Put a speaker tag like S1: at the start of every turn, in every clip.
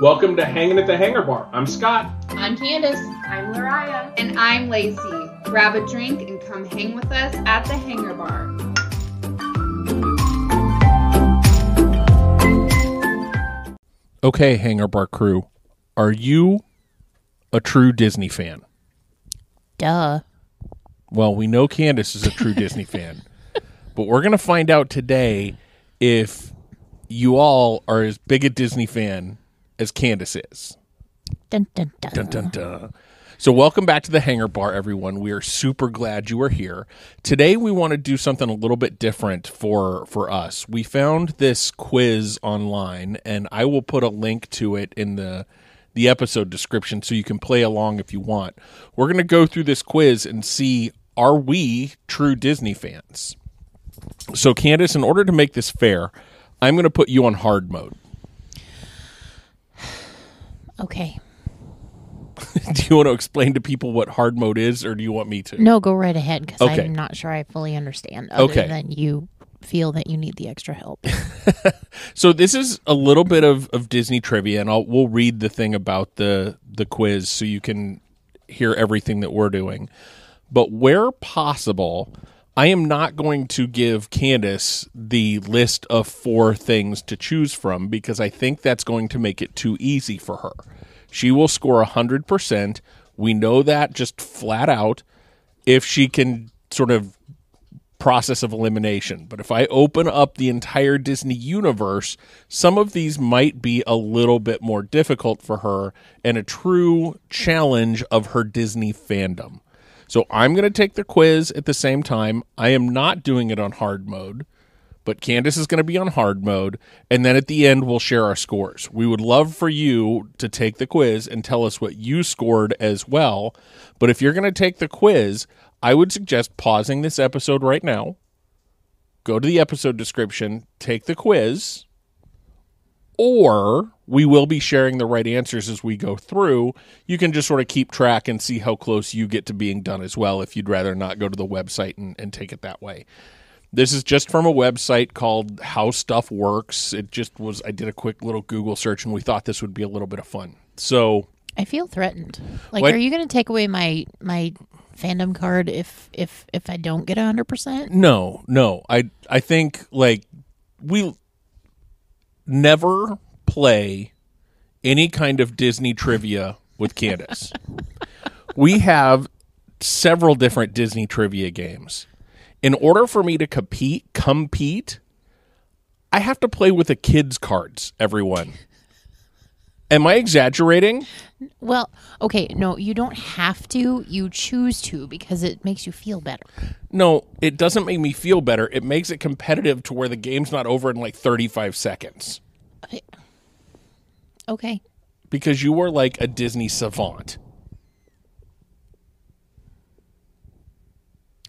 S1: Welcome to Hanging at the Hangar Bar. I'm Scott.
S2: I'm Candace.
S3: I'm Lariah.
S2: And I'm Lacey. Grab a drink and come hang with us at the Hangar Bar.
S1: Okay, Hangar Bar crew. Are you a true Disney fan?
S3: Duh.
S1: Well, we know Candace is a true Disney fan. But we're going to find out today if you all are as big a Disney fan as Candace is.
S3: Dun, dun, dun.
S1: Dun, dun, dun. So welcome back to the Hangar Bar, everyone. We are super glad you are here. Today we want to do something a little bit different for us. We found this quiz online, and I will put a link to it in the episode description so you can play along if you want. We're going to go through this quiz and see, are we true Disney fans? So Candace, in order to make this fair, I'm going to put you on hard mode.
S3: Okay.
S1: Do you want to explain to people what hard mode is, or do you want me to?
S3: No, go right ahead, because
S1: Okay.
S3: I'm not sure I fully understand, other than you feel that you need the extra help.
S1: So this is a little bit of Disney trivia, and we'll read the thing about the quiz so you can hear everything that we're doing. But where possible, I am not going to give Candace the list of 4 things to choose from because I think that's going to make it too easy for her. She will score 100%. We know that just flat out if she can sort of process of elimination. But if I open up the entire Disney universe, some of these might be a little bit more difficult for her and a true challenge of her Disney fandom. So I'm going to take the quiz at the same time. I am not doing it on hard mode, but Candace is going to be on hard mode. And then at the end, we'll share our scores. We would love for you to take the quiz and tell us what you scored as well. But if you're going to take the quiz, I would suggest pausing this episode right now. Go to the episode description, take the quiz, or we will be sharing the right answers as we go through. You can just sort of keep track and see how close you get to being done as well if you'd rather not go to the website and take it that way. This is just from a website called How Stuff Works. It just was, I did a quick little Google search and we thought this would be a little bit of fun. So
S3: I feel threatened. Like,
S1: what?
S3: Are you going to take away my fandom card if I don't get 100%?
S1: No. I think, like, we never play any kind of Disney trivia with Candace. We have several different Disney trivia games. In order for me to compete, I have to play with the kids' cards, everyone. Am I exaggerating?
S3: Well, okay, no, you don't have to. You choose to because it makes you feel better.
S1: No, it doesn't make me feel better. It makes it competitive to where the game's not over in like 35 seconds.
S3: Okay.
S1: Because you are like a Disney savant.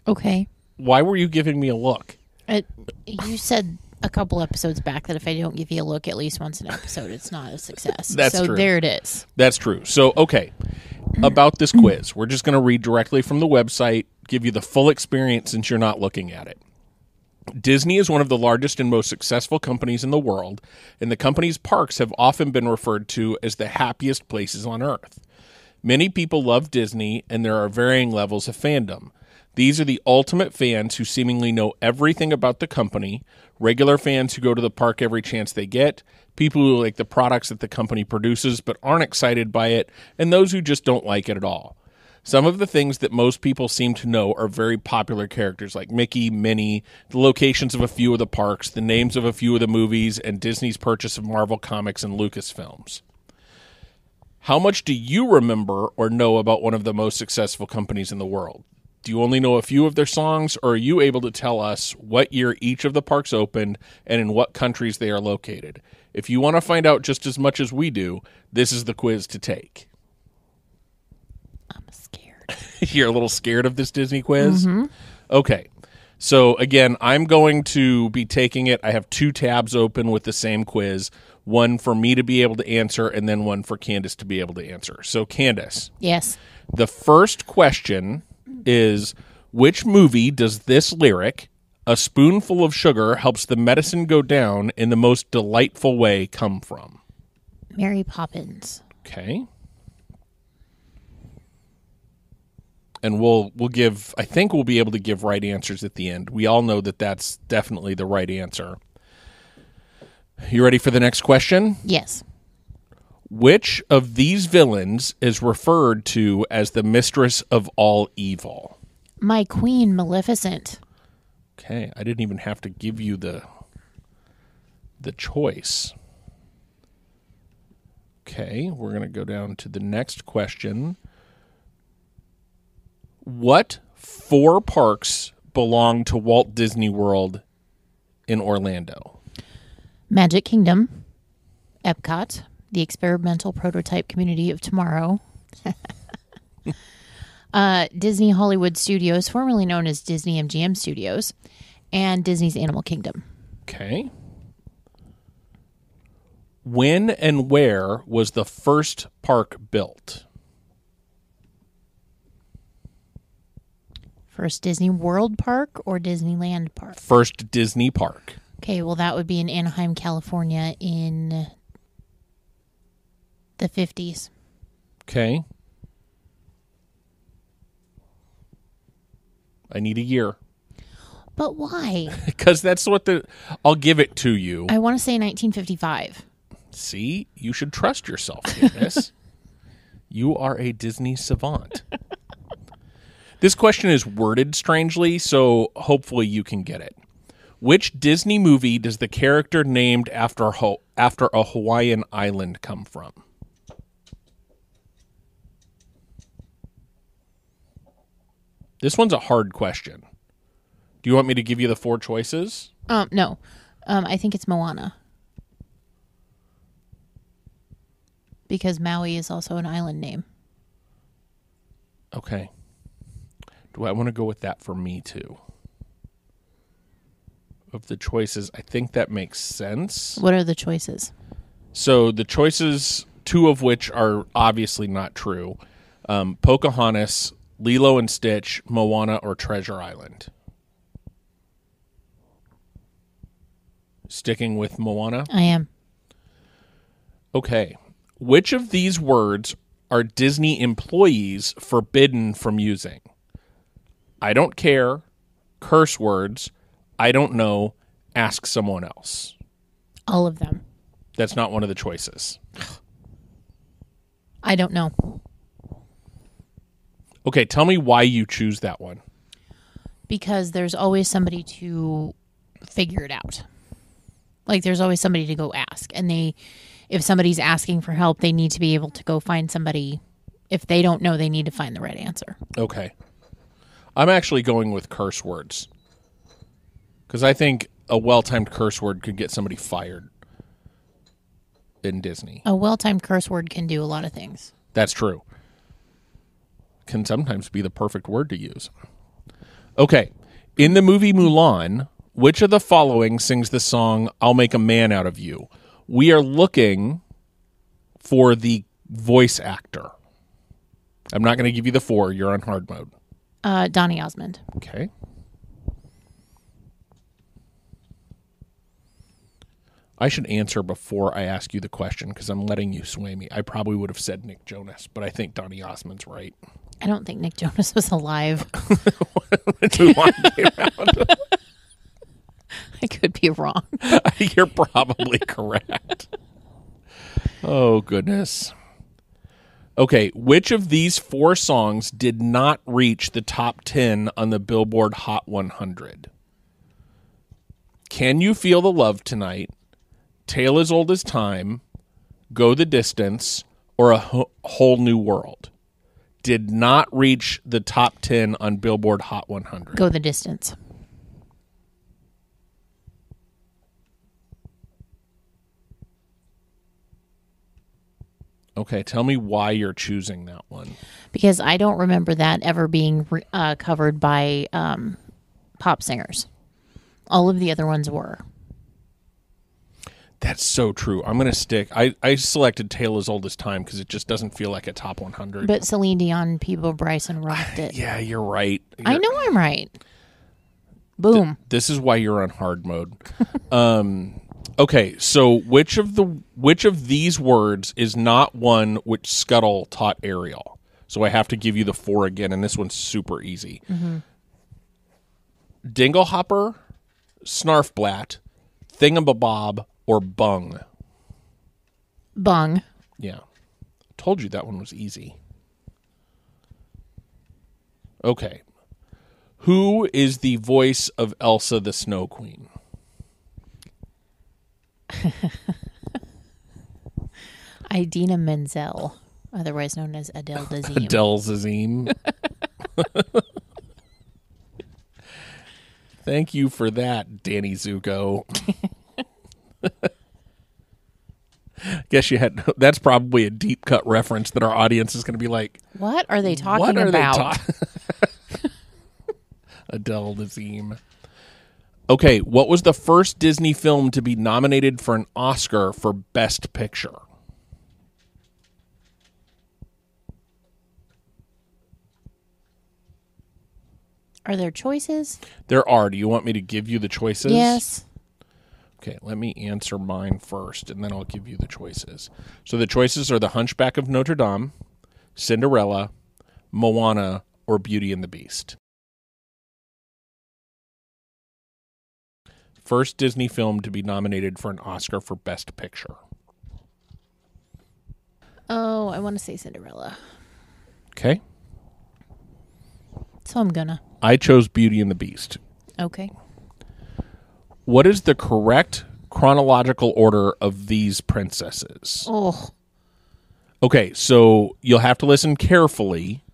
S3: Okay.
S1: Why were you giving me a look?
S3: You said a couple episodes back that if I don't give you a look at least once an episode, it's not a success.
S1: That's true.
S3: So there it is.
S1: That's true. So, okay, about this quiz, we're just going to read directly from the website, give you the full experience since you're not looking at it. Disney is one of the largest and most successful companies in the world, and the company's parks have often been referred to as the happiest places on Earth. Many people love Disney, and there are varying levels of fandom. These are the ultimate fans who seemingly know everything about the company, regular fans who go to the park every chance they get, people who like the products that the company produces but aren't excited by it, and those who just don't like it at all. Some of the things that most people seem to know are very popular characters like Mickey, Minnie, the locations of a few of the parks, the names of a few of the movies, and Disney's purchase of Marvel Comics and Lucasfilms. How much do you remember or know about one of the most successful companies in the world? Do you only know a few of their songs, or are you able to tell us what year each of the parks opened and in what countries they are located? If you want to find out just as much as we do, this is the quiz to take.
S3: I'm scared.
S1: You're a little scared of this Disney quiz?
S3: Mm-hmm.
S1: Okay. So, again, I'm going to be taking it. I have 2 tabs open with the same quiz, one for me to be able to answer and then one for Candace to be able to answer. So, Candace.
S3: Yes.
S1: The first question is, which movie does this lyric, "A spoonful of sugar helps the medicine go down in the most delightful way," come from?
S3: Mary Poppins.
S1: Okay. And we'll give, I think we'll be able to give right answers at the end. We all know that that's definitely the right answer. You ready for the next question?
S3: Yes.
S1: Which of these villains is referred to as the mistress of all evil?
S3: My queen, Maleficent.
S1: Okay, I didn't even have to give you the choice. Okay, we're going to go down to the next question. What 4 parks belong to Walt Disney World in Orlando?
S3: Magic Kingdom. Epcot. The Experimental Prototype Community of Tomorrow. Disney Hollywood Studios, formerly known as Disney MGM Studios. And Disney's Animal Kingdom.
S1: Okay. When and where was the first park built?
S3: First Disney World Park or Disneyland Park?
S1: First Disney park.
S3: Okay, well, that would be in Anaheim, California in the 50s.
S1: Okay. I need a year.
S3: But why?
S1: Because that's what I'll give it to you.
S3: I want to say 1955.
S1: See, you should trust yourself, Candace. You are a Disney savant. This question is worded strangely, so hopefully you can get it. Which Disney movie does the character named after a Hawaiian island come from? This one's a hard question. Do you want me to give you the 4 choices?
S3: No. I think it's Moana. Because Maui is also an island name.
S1: Okay. Do I want to go with that for me too? Of the choices, I think that makes sense.
S3: What are the choices?
S1: So the choices, 2 of which are obviously not true. Pocahontas, Lilo and Stitch, Moana, or Treasure Island. Sticking with Moana?
S3: I am.
S1: Okay. Which of these words are Disney employees forbidden from using? I don't care, curse words, I don't know, ask someone else.
S3: All of them.
S1: That's not one of the choices.
S3: I don't know.
S1: Okay, tell me why you choose that one.
S3: Because there's always somebody to figure it out. Like, there's always somebody to go ask. And if somebody's asking for help, they need to be able to go find somebody. If they don't know, they need to find the right answer.
S1: Okay. I'm actually going with curse words. Because I think a well-timed curse word could get somebody fired in Disney.
S3: A well-timed curse word can do a lot of things.
S1: That's true. Can sometimes be the perfect word to use. Okay. In the movie Mulan, which of the following sings the song, I'll Make a Man Out of You? We are looking for the voice actor. I'm not going to give you the 4. You're on hard mode.
S3: Donny Osmond.
S1: Okay. I should answer before I ask you the question because I'm letting you sway me. I probably would have said Nick Jonas, but I think Donny Osmond's right.
S3: I don't think Nick Jonas was alive.
S1: Mulan came out.
S3: I could be wrong.
S1: You're probably correct. Oh, goodness. Okay, which of these 4 songs did not reach the top 10 on the Billboard Hot 100? Can You Feel the Love Tonight, Tale as Old as Time, Go the Distance, or A Whole New World? Did not reach the top 10 on Billboard Hot 100.
S3: Go the Distance.
S1: Okay, tell me why you're choosing that one.
S3: Because I don't remember that ever being covered by pop singers. All of the other ones were.
S1: That's so true. I'm going to stick. I selected Tale as Old as Time because it just doesn't feel like a top 100.
S3: But Celine Dion and Peebo Bryson rocked it.
S1: Yeah, you're right.
S3: I know I'm right. Boom.
S1: This is why you're on hard mode. Okay, so which of these words is not one which Scuttle taught Ariel? So I have to give you the 4 again, and this one's super easy. Dinglehopper, Snarfblat, Thingamabob, or Bung?
S3: Bung.
S1: Yeah. Told you that one was easy. Okay. Who is the voice of Elsa the Snow Queen?
S3: Idina Menzel, otherwise known as Adele Dazeem.
S1: Adele Dazeem. Thank you for that, Danny Zuko. Guess you had. That's probably a deep cut reference that our audience is going to be like,
S3: What are they talking
S1: "What are
S3: about?
S1: they Adele Dazeem. Okay, what was the first Disney film to be nominated for an Oscar for Best Picture?
S3: Are there choices?
S1: There are. Do you want me to give you the choices?
S3: Yes.
S1: Okay, let me answer mine first, and then I'll give you the choices. So the choices are The Hunchback of Notre Dame, Cinderella, Moana, or Beauty and the Beast. First Disney film to be nominated for an Oscar for Best Picture.
S3: Oh, I want to say Cinderella.
S1: Okay.
S3: So I'm gonna.
S1: I chose Beauty and the Beast.
S3: Okay.
S1: What is the correct chronological order of these princesses?
S3: Oh.
S1: Okay, so you'll have to listen carefully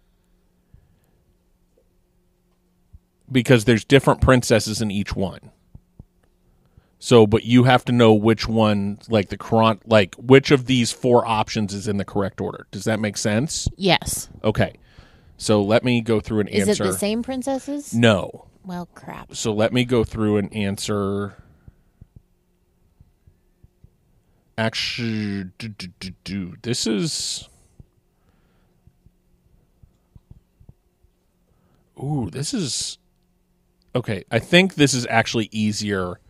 S1: because there's different princesses in each one. So, but you have to know which one, like which of these 4 options is in the correct order. Does that make sense?
S3: Yes.
S1: Okay. So let me go through an answer.
S3: Is it the same princesses?
S1: No.
S3: Well, crap.
S1: So let me go through and answer. Actually, this is. Ooh, this is. Okay, I think this is actually easier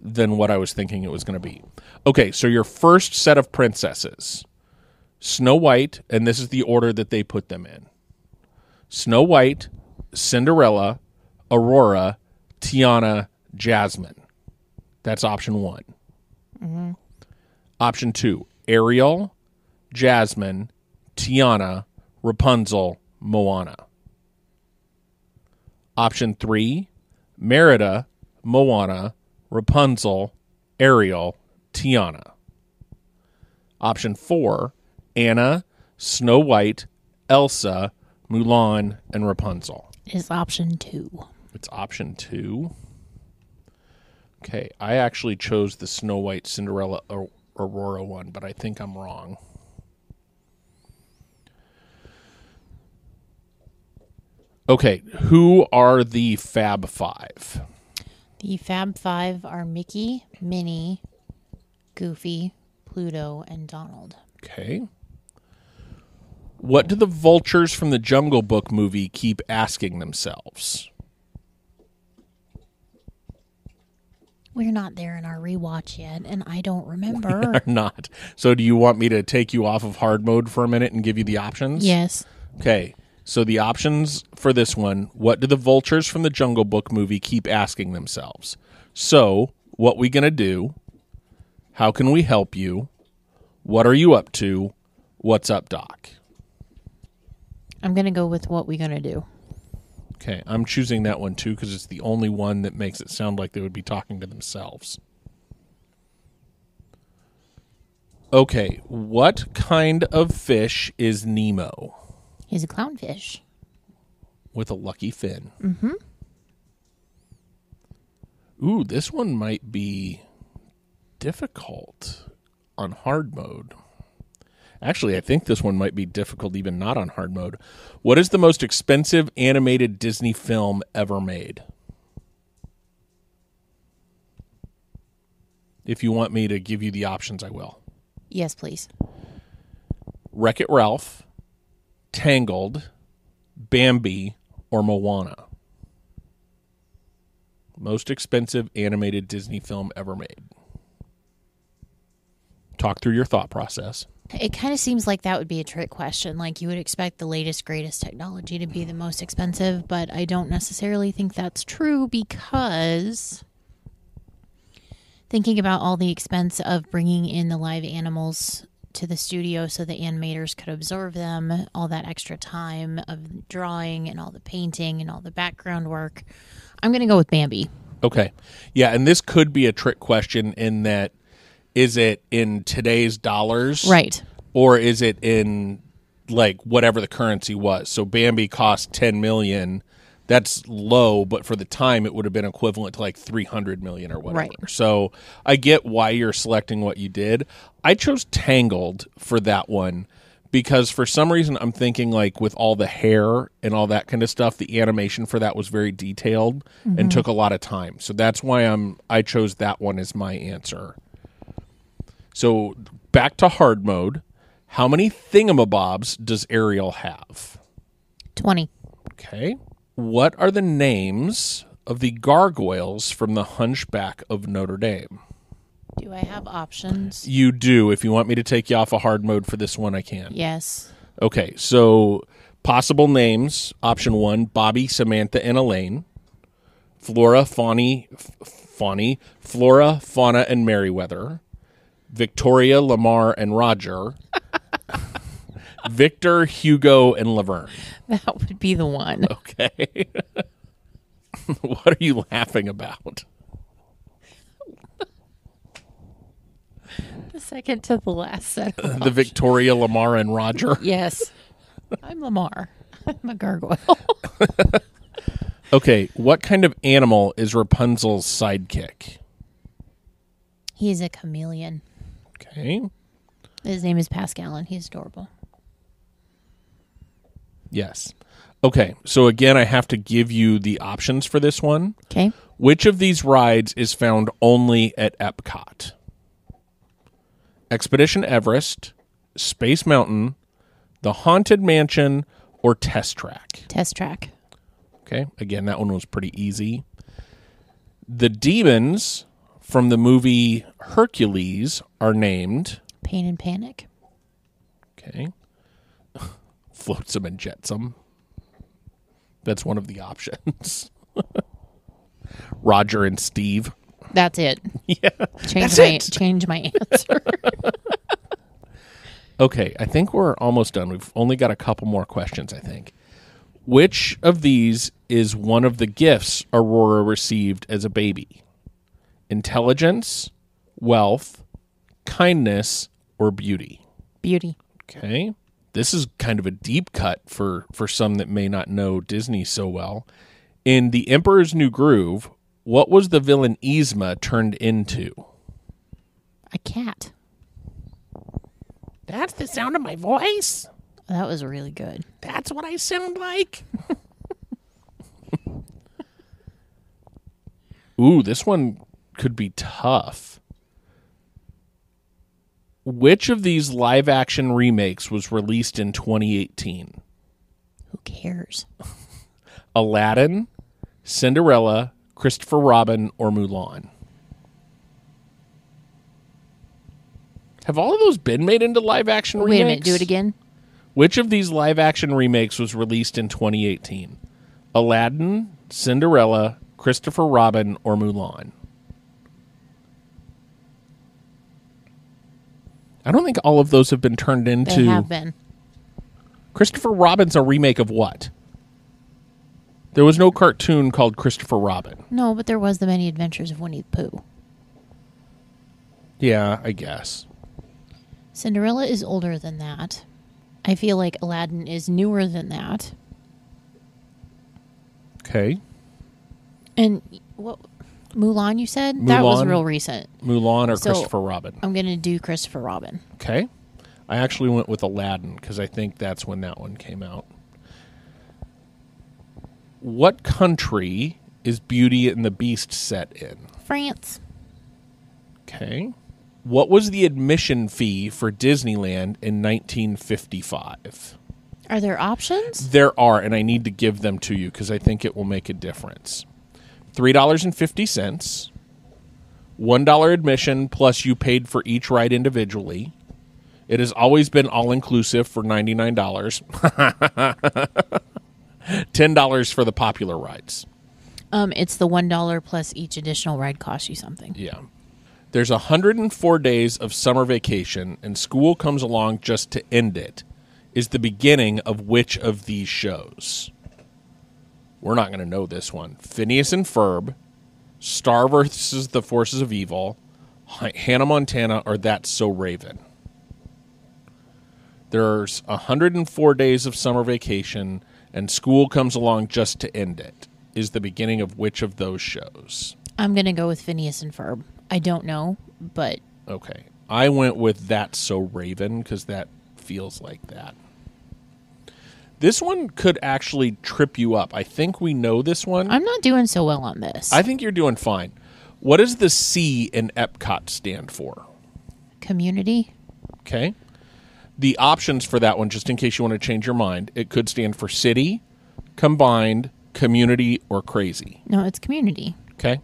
S1: than what I was thinking it was going to be. Okay, so your first set of princesses, Snow White, and this is the order that they put them in. Snow White, Cinderella, Aurora, Tiana, Jasmine. That's option 1.
S3: Mm-hmm.
S1: Option 2, Ariel, Jasmine, Tiana, Rapunzel, Moana. Option 3, Merida, Moana, Rapunzel, Ariel, Tiana. Option 4, Anna, Snow White, Elsa, Mulan, and Rapunzel.
S3: Is option 2.
S1: It's option 2. Okay, I actually chose the Snow White, Cinderella, Aurora one, but I think I'm wrong. Okay, who are the Fab Five?
S3: The Fab Five are Mickey, Minnie, Goofy, Pluto, and Donald.
S1: Okay. What do the vultures from the Jungle Book movie keep asking themselves?
S3: We're not there in our rewatch yet, and I don't remember.
S1: Or not. So do you want me to take you off of hard mode for a minute and give you the options?
S3: Yes.
S1: Okay. So the options for this one, what do the vultures from the Jungle Book movie keep asking themselves? So, what we going to do? How can we help you? What are you up to? What's up, Doc?
S3: I'm going to go with what we going to do.
S1: Okay, I'm choosing that one too because it's the only one that makes it sound like they would be talking to themselves. Okay, what kind of fish is Nemo?
S3: He's a clownfish.
S1: With a lucky fin.
S3: Mm-hmm.
S1: Ooh, this one might be difficult on hard mode. Actually, I think this one might be difficult even not on hard mode. What is the most expensive animated Disney film ever made? If you want me to give you the options, I will.
S3: Yes, please.
S1: Wreck-It Ralph, Tangled, Bambi, or Moana? Most expensive animated Disney film ever made. Talk through your thought process.
S3: It kind of seems like that would be a trick question. Like you would expect the latest, greatest technology to be the most expensive, but I don't necessarily think that's true because thinking about all the expense of bringing in the live animals to the studio so the animators could observe them, all that extra time of drawing and all the painting and all the background work, I'm going to go with Bambi.
S1: Okay. Yeah, and this could be a trick question in that, is it in today's dollars?
S3: Right.
S1: Or is it in like whatever the currency was? So Bambi cost 10 million. That's low, but for the time it would have been equivalent to like 300 million or whatever.
S3: Right.
S1: So I get why you're selecting what you did. I chose Tangled for that one because for some reason I'm thinking like with all the hair and all that kind of stuff, the animation for that was very detailed and took a lot of time. So that's why I chose that one as my answer. So back to hard mode. How many thingamabobs does Ariel have?
S3: 20.
S1: Okay. What are the names of the gargoyles from the Hunchback of Notre Dame?
S3: Do I have options?
S1: You do. If you want me to take you off of hard mode for this one, I can.
S3: Yes.
S1: Okay. So possible names. Option 1, Bobby, Samantha, and Elaine. Flora, Fauna, and Merriweather. Victoria, Lamar, and Roger. Victor, Hugo, and Laverne.
S3: That would be the one.
S1: Okay. What are you laughing about?
S3: The second to the last set.
S1: The Victoria, Lamar, and Roger.
S3: Yes. I'm Lamar. I'm a gargoyle.
S1: Okay. What kind of animal is Rapunzel's sidekick?
S3: He's a chameleon.
S1: Okay.
S3: His name is Pascal, and he's adorable.
S1: Yes. Okay. So again, I have to give you the options for this one.
S3: Okay.
S1: Which of these rides is found only at Epcot? Expedition Everest, Space Mountain, the Haunted Mansion, or Test Track?
S3: Test Track.
S1: Okay. Again, that one was pretty easy. The demons from the movie Hercules are named...
S3: Pain and Panic.
S1: Okay. Flotsam and Jetsam. That's one of the options. Roger and Steve.
S3: That's it.
S1: Yeah.
S3: Change my answer.
S1: Okay, I think we're almost done. We've only got a couple more questions, I think. Which of these is one of the gifts Aurora received as a baby? Intelligence, wealth, kindness, or beauty?
S3: Beauty.
S1: Okay. This is kind of a deep cut for some that may not know Disney so well. In The Emperor's New Groove, what was the villain Yzma turned into?
S3: A cat.
S1: That's the sound of my voice?
S3: That was really good.
S1: That's what I sound like? Ooh, this one could be tough. Which of these live-action remakes was released in 2018?
S3: Who cares?
S1: Aladdin, Cinderella, Christopher Robin, or Mulan? Have all of those been made into live-action remakes?
S3: Wait a minute. Do it again.
S1: Which of these live-action remakes was released in 2018? Aladdin, Cinderella, Christopher Robin, or Mulan? I don't think all of those have been turned into...
S3: They have been.
S1: Christopher Robin's a remake of what? There was no cartoon called Christopher Robin.
S3: No, but there was The Many Adventures of Winnie the Pooh.
S1: Yeah, I guess.
S3: Cinderella is older than that. I feel like Aladdin is newer than that.
S1: Okay.
S3: And what Mulan, you said? That was
S1: Mulan.
S3: real recent.
S1: Mulan or
S3: So-
S1: Christopher Robin?
S3: I'm going to do Christopher Robin.
S1: Okay. I actually went with Aladdin because I think that's when that one came out. What country is Beauty and the Beast set in?
S3: France.
S1: Okay. What was the admission fee for Disneyland in 1955?
S3: Are there options?
S1: There are, and I need to give them to you because I think it will make a difference. $3.50, $1 admission plus you paid for each ride individually. It has always been all-inclusive for $99. $10 for the popular rides.
S3: It's the $1 plus each additional ride costs you something.
S1: Yeah. There's 104 days of summer vacation, and school comes along just to end it. Is the beginning of which of these shows? We're not going to know this one. Phineas and Ferb, Star versus the Forces of Evil, Hannah Montana, or That's So Raven. There's 104 days of summer vacation, and school comes along just to end it. Is the beginning of which of those shows?
S3: I'm going to go with Phineas and Ferb. I don't know, but...
S1: Okay. I went with That's So Raven because that feels like that. This one could actually trip you up. I think we know this one.
S3: I'm not doing so well on this.
S1: I think you're doing fine. What does the C in Epcot stand for?
S3: Community?
S1: Okay. The options for that one, just in case you want to change your mind, it could stand for city, combined, community, or crazy.
S3: No, it's community.
S1: Okay.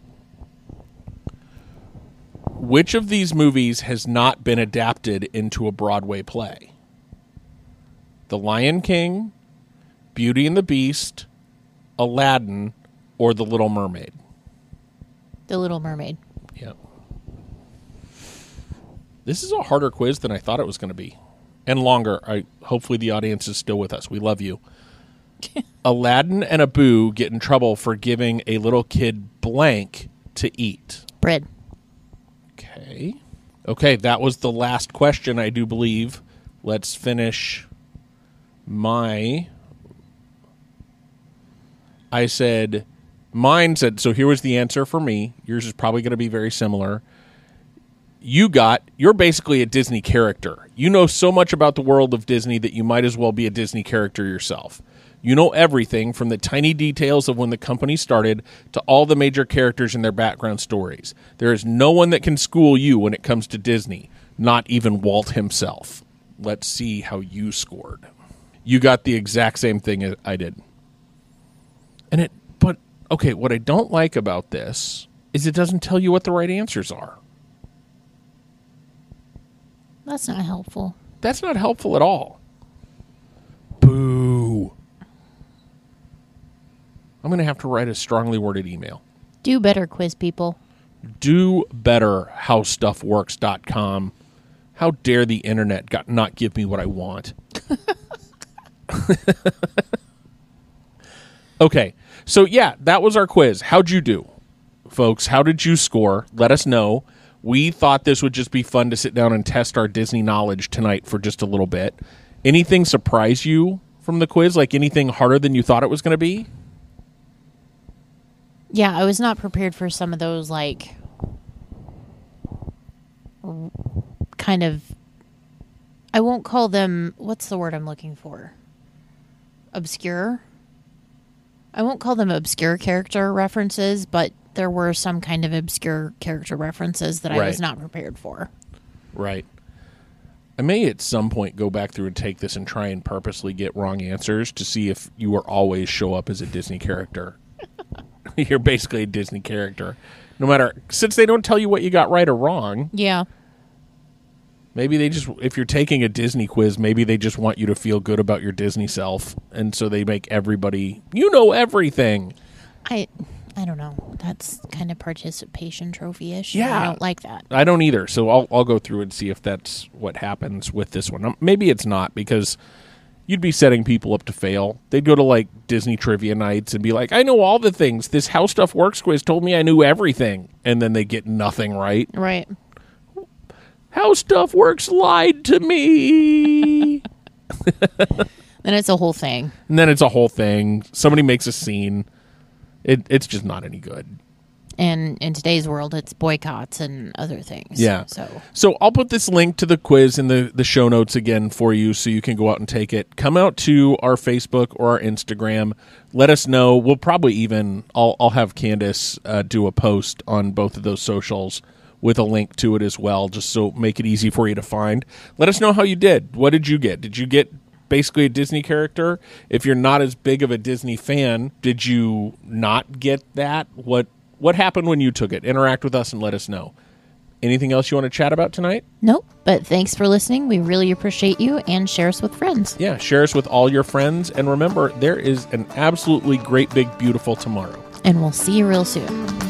S1: Which of these movies has not been adapted into a Broadway play? The Lion King, Beauty and the Beast, Aladdin, or The Little Mermaid?
S3: The Little Mermaid.
S1: Yep. This is a harder quiz than I thought it was going to be. And longer. Hopefully the audience is still with us. We love you. Aladdin and Abu get in trouble for giving a little kid blank to eat.
S3: Bread.
S1: Okay. Okay, that was the last question, I do believe. Let's finish mine said, so here was the answer for me. Yours is probably going to be very similar. You're basically a Disney character. You know so much about the world of Disney that you might as well be a Disney character yourself. You know everything from the tiny details of when the company started to all the major characters and their background stories. There is no one that can school you when it comes to Disney, not even Walt himself. Let's see how you scored. You got the exact same thing as I did. But okay, what I don't like about this is it doesn't tell you what the right answers are.
S3: That's not helpful.
S1: That's not helpful at all. Boo. I'm going to have to write a strongly worded email.
S3: Do better, quiz people.
S1: Do better, howstuffworks.com. How dare the internet not give me what I want? Okay, so yeah, that was our quiz. How'd you do, folks? How did you score? Let us know. We thought this would just be fun to sit down and test our Disney knowledge tonight for just a little bit. Anything surprise you from the quiz? Like anything harder than you thought it was going to be?
S3: Yeah, I was not prepared for some of those, like, kind of, I won't call them, what's the word I'm looking for? Obscure? I won't call them obscure character references, but there were some kind of obscure character references that I was not prepared for. Right.
S1: I may at some point go back through and take this and try and purposely get wrong answers to see if you will always show up as a Disney character. You're basically a Disney character. No matter, since they don't tell you what you got right or wrong.
S3: Yeah.
S1: Maybe they just, if you're taking a Disney quiz, maybe they just want you to feel good about your Disney self. And so they make everybody, you know everything.
S3: I don't know. That's kind of participation trophy-ish.
S1: Yeah.
S3: I don't like that.
S1: I don't either. So I'll go through and see if that's what happens with this one. Maybe it's not, because you'd be setting people up to fail. They'd go to like Disney trivia nights and be like, I know all the things. This How Stuff Works quiz told me I knew everything. And then they get nothing right.
S3: Right.
S1: How Stuff Works lied to me.
S3: Then it's a whole thing.
S1: And then it's a whole thing. Somebody makes a scene. It's just not any good.
S3: And in today's world, it's boycotts and other things.
S1: Yeah.
S3: So
S1: I'll put this link to the quiz in the show notes again for you so you can go out and take it. Come out to our Facebook or our Instagram. Let us know. We'll probably even, I'll have Candace do a post on both of those socials with a link to it as well, just so make it easy for you to find. Let us know how you did. What did you get? Did you get basically a Disney character? If you're not as big of a Disney fan, did you not get that? What happened when you took it? Interact with us and let us know. Anything else you want to chat about tonight?
S3: Nope. But thanks for listening. We really appreciate you, and share us with friends.
S1: Yeah, share us with all your friends. And remember, there is an absolutely great, big, beautiful tomorrow.
S3: And we'll see you real soon.